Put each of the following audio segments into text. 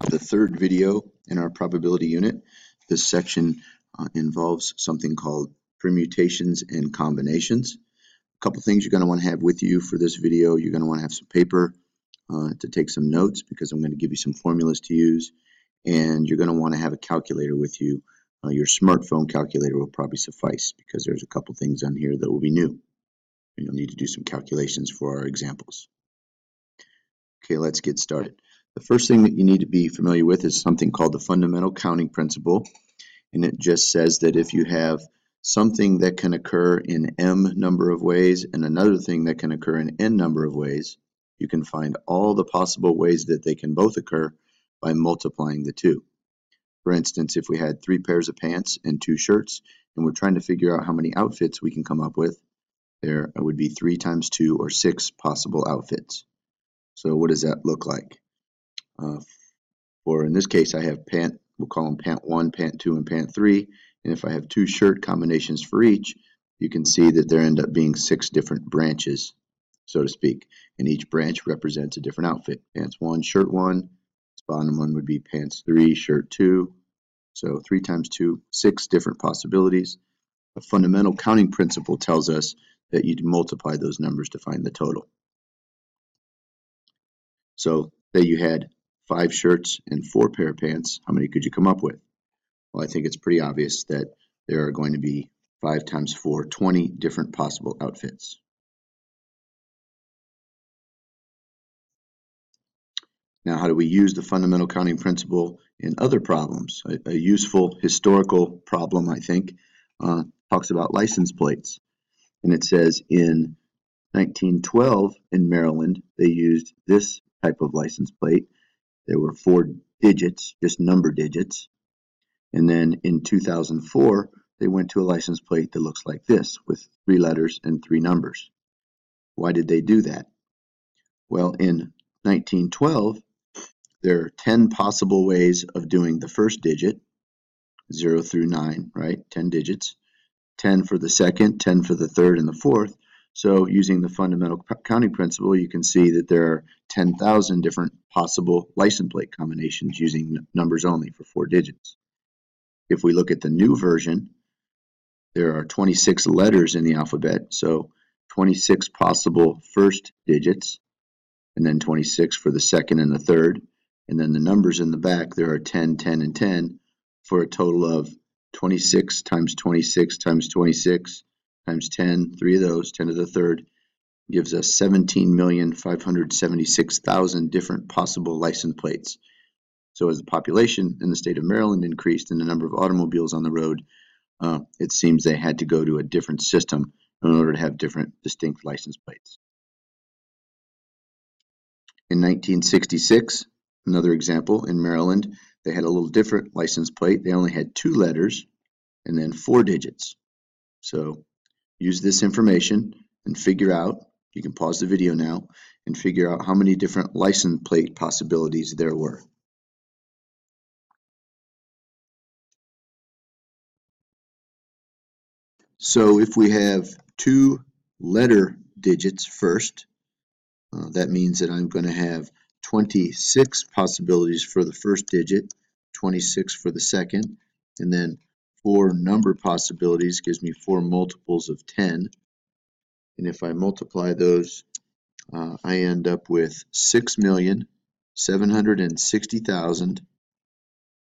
The third video in our probability unit. This section involves something called permutations and combinations. A couple things you're going to want to have with you for this video. You're going to want to have some paper to take some notes because I'm going to give you some formulas to use, and you're going to want to have a calculator with you. Your smartphone calculator will probably suffice because there's a couple things on here that will be new. And you'll need to do some calculations for our examples. Okay, let's get started. The first thing that you need to be familiar with is something called the fundamental counting principle, and it just says that if you have something that can occur in m number of ways and another thing that can occur in n number of ways, you can find all the possible ways that they can both occur by multiplying the two. For instance, if we had 3 pairs of pants and 2 shirts, and we're trying to figure out how many outfits we can come up with, there would be 3 times 2 or 6 possible outfits. So what does that look like? For in this case, I have pant, we'll call them pant 1, pant 2, and pant 3. And if I have 2 shirt combinations for each, you can see that there end up being 6 different branches, so to speak. And each branch represents a different outfit. Pants 1, shirt 1. This bottom one would be pants 3, shirt 2. So 3 times 2, 6 different possibilities. A fundamental counting principle tells us that you multiply those numbers to find the total. So say you had 5 shirts and 4 pair of pants, how many could you come up with? Well, I think it's pretty obvious that there are going to be 5 times 4, 20 different possible outfits. Now, how do we use the fundamental counting principle in other problems? A useful historical problem, I think, talks about license plates. And it says in 1912 in Maryland, they used this type of license plate. There were 4 digits, just number digits. And then in 2004, they went to a license plate that looks like this with 3 letters and 3 numbers. Why did they do that? Well, in 1912, there are 10 possible ways of doing the first digit, 0 through 9, right? 10 digits. 10 for the second, 10 for the third, and the fourth. So using the fundamental counting principle, you can see that there are 10,000 different possible license plate combinations using numbers only for 4 digits. If we look at the new version, there are 26 letters in the alphabet, so 26 possible first digits, and then 26 for the second and the third, and then the numbers in the back, there are 10, 10, and 10, for a total of 26 times 26 times 26 times 10, 3 of those, 10 to the third, gives us 17,576,000 different possible license plates. So as the population in the state of Maryland increased and the number of automobiles on the road, it seems they had to go to a different system in order to have different distinct license plates. In 1966, another example, in Maryland, they had a little different license plate. They only had 2 letters and then 4 digits. So use this information and figure out, you can pause the video now, and figure out how many different license plate possibilities there were. So if we have 2 letter digits first, that means that I'm going to have 26 possibilities for the first digit, 26 for the second, and then 4 number possibilities gives me 4 multiples of 10. And if I multiply those, I end up with 6,760,000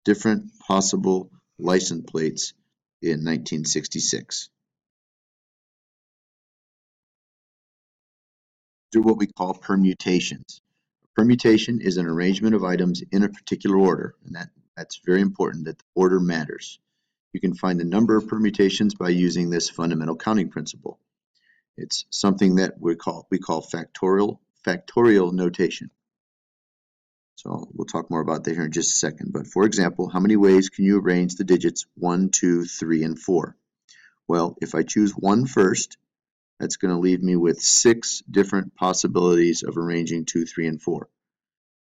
different possible license plates in 1966. Through what we call permutations. A permutation is an arrangement of items in a particular order, and that's very important that the order matters. You can find the number of permutations by using this fundamental counting principle. It's something that we call factorial notation. So we'll talk more about that here in just a second. But for example, how many ways can you arrange the digits 1, 2, 3, and 4? Well, if I choose 1 first, that's going to leave me with 6 different possibilities of arranging 2, 3, and 4.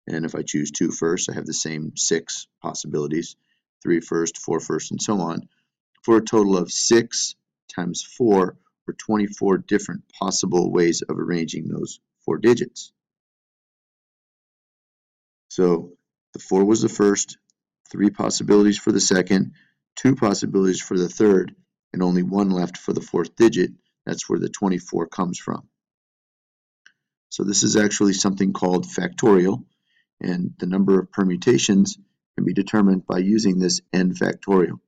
And if I choose 2 first, I have the same 6 possibilities, 3 first, 4 first, and so on, for a total of 6 times 4, or 24 different possible ways of arranging those 4 digits. So The 4 was the first, 3 possibilities for the second, 2 possibilities for the third, and only 1 left for the 4th digit. That's where the 24 comes from. So this is actually something called factorial, and the number of permutations can be determined by using this n factorial.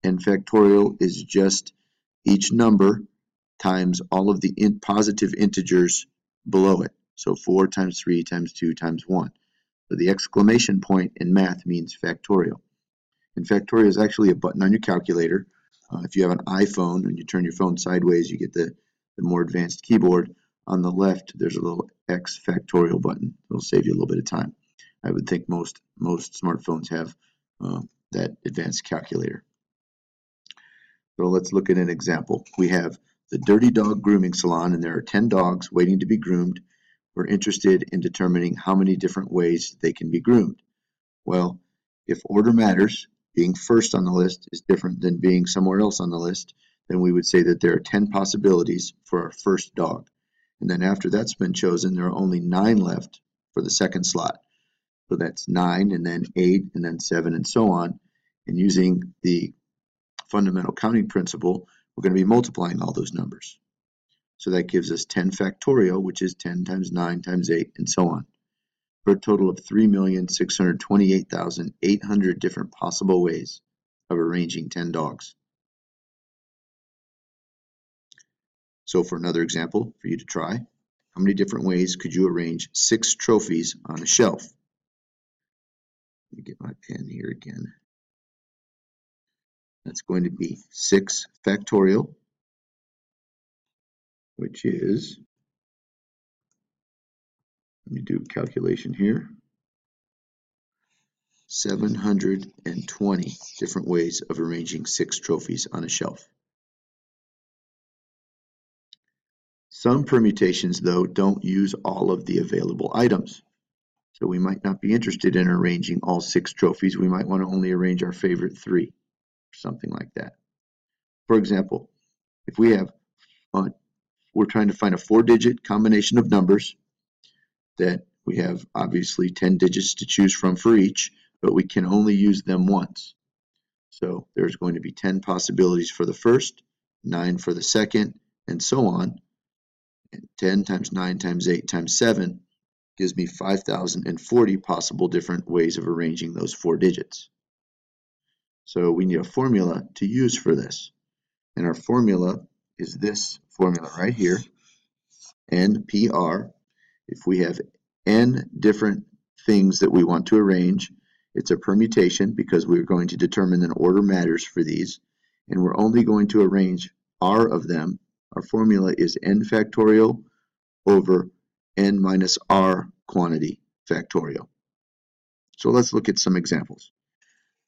N factorial is just each number times all of the positive integers below it. So 4 times 3 times 2 times 1. So the exclamation point in math means factorial. And factorial is actually a button on your calculator. If you have an iPhone and you turn your phone sideways, you get the more advanced keyboard. On the left, there's a little X factorial button. It'll save you a little bit of time. I would think most smartphones have that advanced calculator. So let's look at an example. We have the Dirty Dog Grooming Salon, and there are 10 dogs waiting to be groomed. We're interested in determining how many different ways they can be groomed. Well, if order matters, being first on the list is different than being somewhere else on the list, then we would say that there are 10 possibilities for our first dog. And then after that's been chosen, there are only 9 left for the second slot. So that's 9, and then 8, and then 7, and so on. And using the fundamental counting principle, we're going to be multiplying all those numbers. So that gives us 10 factorial, which is 10 times 9 times 8, and so on, for a total of 3,628,800 different possible ways of arranging 10 dogs. So for another example for you to try, how many different ways could you arrange 6 trophies on a shelf? Let me get my pen here again. That's going to be 6 factorial, which is, let me do a calculation here, 720 different ways of arranging 6 trophies on a shelf. Some permutations, though, don't use all of the available items. So we might not be interested in arranging all 6 trophies. We might want to only arrange our favorite 3, or something like that. For example, if we have, we're trying to find a 4-digit combination of numbers that we have obviously 10 digits to choose from for each, but we can only use them once. So there's going to be 10 possibilities for the first, 9 for the second, and so on. And 10 times 9 times 8 times 7 gives me 5,040 possible different ways of arranging those 4 digits. So we need a formula to use for this. And our formula is this formula right here, NPR. If we have n different things that we want to arrange, it's a permutation because we're going to determine an order matters for these, and we're only going to arrange r of them. Our formula is n factorial over n minus r quantity factorial. So let's look at some examples.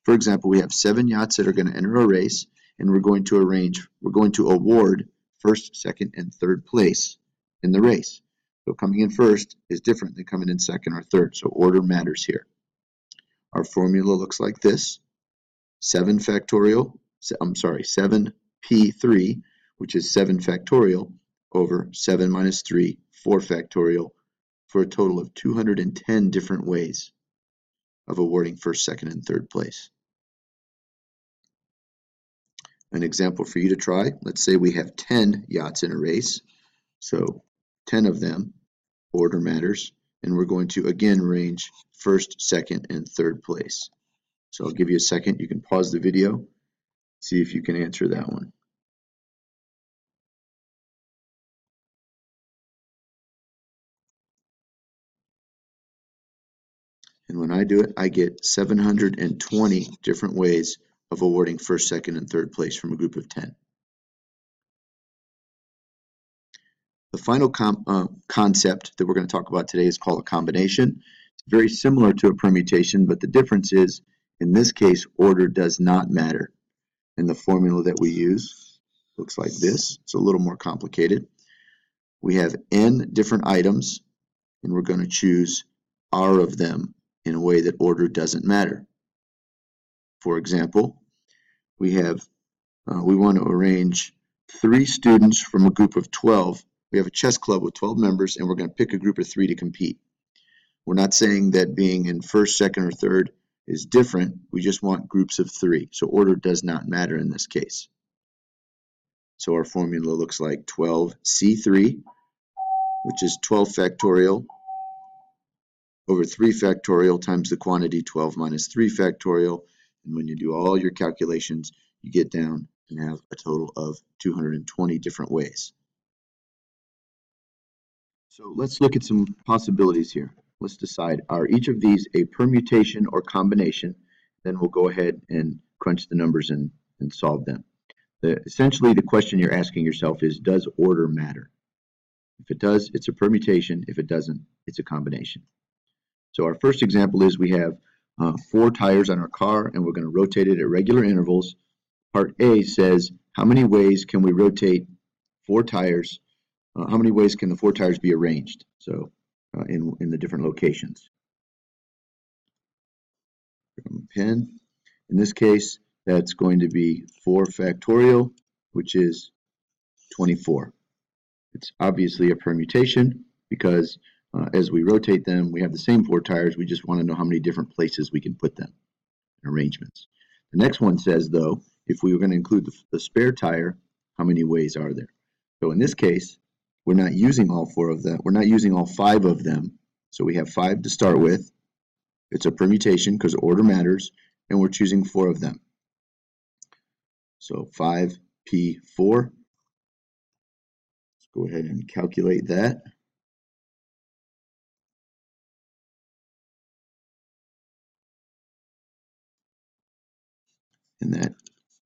For example, we have 7 yachts that are going to enter a race, and we're going to award first, second, and third place in the race. So coming in first is different than coming in second or third, so order matters here. Our formula looks like this: 7 factorial, 7p3, which is 7 factorial, over 7 minus 3, 4 factorial, for a total of 210 different ways of awarding first, second, and third place. An example for you to try, let's say we have 10 yachts in a race, so 10 of them, order matters, and we're going to again arrange first, second, and third place. So I'll give you a second. You can pause the video, see if you can answer that one. And when I do it, I get 720 different ways of awarding first, second, and third place from a group of 10. The final concept that we're going to talk about today is called a combination. It's very similar to a permutation, but the difference is, in this case, order does not matter. And the formula that we use looks like this. It's a little more complicated. We have n different items, and we're going to choose r of them in a way that order doesn't matter. For example, we want to arrange 3 students from a group of 12. We have a chess club with 12 members, and we're going to pick a group of 3 to compete. We're not saying that being in first, second, or third is different. We just want groups of 3. So order does not matter in this case. So our formula looks like 12C3, which is 12 factorial over 3 factorial times the quantity 12 minus 3 factorial. And when you do all your calculations, you get down and have a total of 220 different ways. So let's look at some possibilities here. Let's decide, are each of these a permutation or combination? Then we'll go ahead and crunch the numbers and solve them. Essentially, the question you're asking yourself is, does order matter? If it does, it's a permutation. If it doesn't, it's a combination. So our first example is we have 4 tires on our car, and we're going to rotate it at regular intervals. Part A says, how many ways can we rotate 4 tires? How many ways can the 4 tires be arranged? So in the different locations. Pen. In this case, that's going to be 4 factorial, which is 24. It's obviously a permutation because as we rotate them, we have the same 4 tires. We just want to know how many different places we can put them in arrangements. The next one says, though, if we were going to include the spare tire, how many ways are there? So in this case, we're not using all 4 of them. We're not using all 5 of them. So we have 5 to start with. It's a permutation because order matters, and we're choosing 4 of them. So 5P4. Let's go ahead and calculate that. And that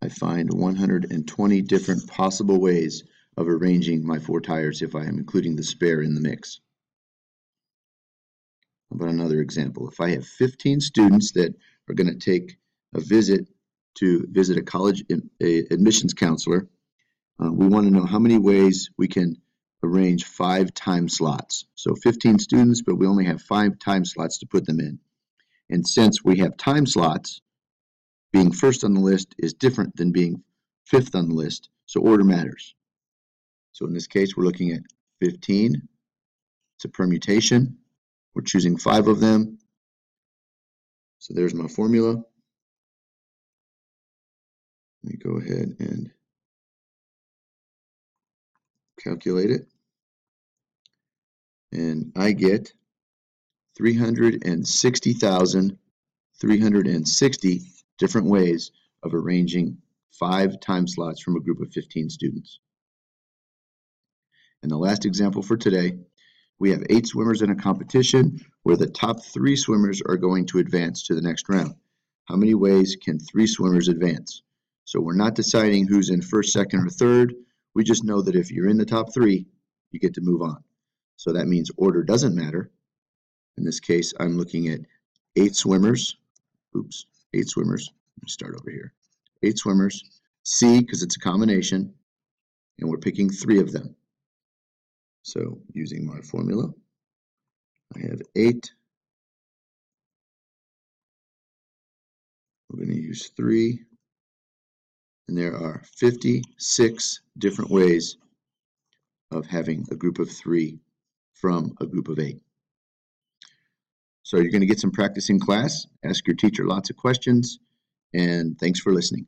I find 120 different possible ways of arranging my 4 tires if I am including the spare in the mix. How about another example? If I have 15 students that are going to take a visit to visit a college admissions counselor, we want to know how many ways we can arrange 5 time slots. So 15 students, but we only have 5 time slots to put them in. And since we have time slots, being first on the list is different than being 5th on the list, so order matters. So in this case, we're looking at 15. It's a permutation. We're choosing 5 of them. So there's my formula. Let me go ahead and calculate it. And I get 360,360 different ways of arranging 5 time slots from a group of 15 students. And the last example for today, we have 8 swimmers in a competition where the top 3 swimmers are going to advance to the next round. How many ways can 3 swimmers advance? So we're not deciding who's in first, second, or third. We just know that if you're in the top 3, you get to move on. So that means order doesn't matter. In this case, I'm looking at 8 swimmers. 8 swimmers. Let me start over here. 8 swimmers. C, because it's a combination, and we're picking 3 of them. So using my formula, I have 8. We're going to use 3. And there are 56 different ways of having a group of 3 from a group of 8. So you're going to get some practice in class. Ask your teacher lots of questions. And thanks for listening.